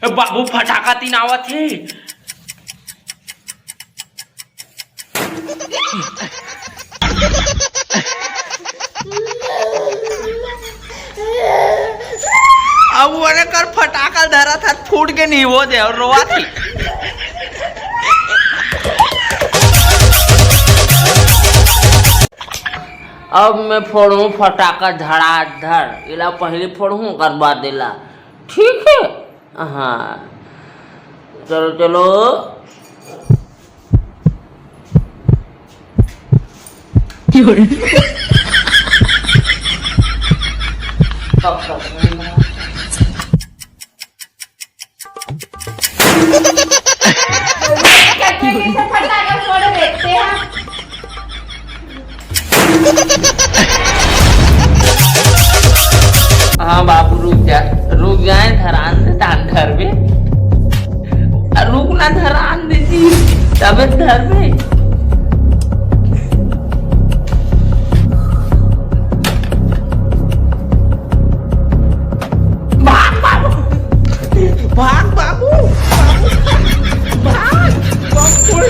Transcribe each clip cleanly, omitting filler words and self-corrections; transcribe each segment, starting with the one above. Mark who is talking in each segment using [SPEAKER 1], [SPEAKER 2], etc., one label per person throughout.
[SPEAKER 1] बाबू फटाका तीन आवत है। अब वो कर फटाका धरा था फूट के नहीं वो दे और रोआ थी। अब मैं फोड़ू फटाका धड़ाधड़, इला पहले फोड़ू करवा देला, ठीक है। हाँ चलो चलो। हाँ बाबू रुक जाए धरान दे घर में, रुक ना धरान दीदी तब घर में। भाग बाबू भाग बाबू भाग बाबू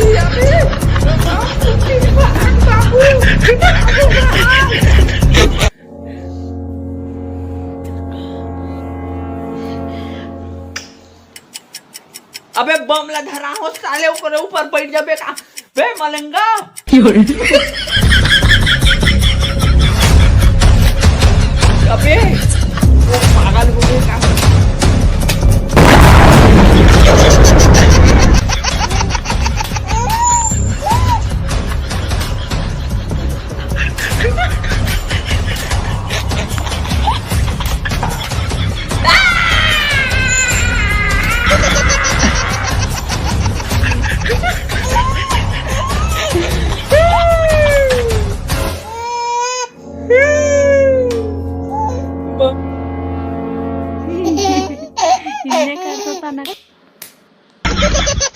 [SPEAKER 1] अबे बम ला धरा हो साले ऊपर बैठ जाबे का बे मलंगा। अबे वो पागल हो गए का।
[SPEAKER 2] ini kan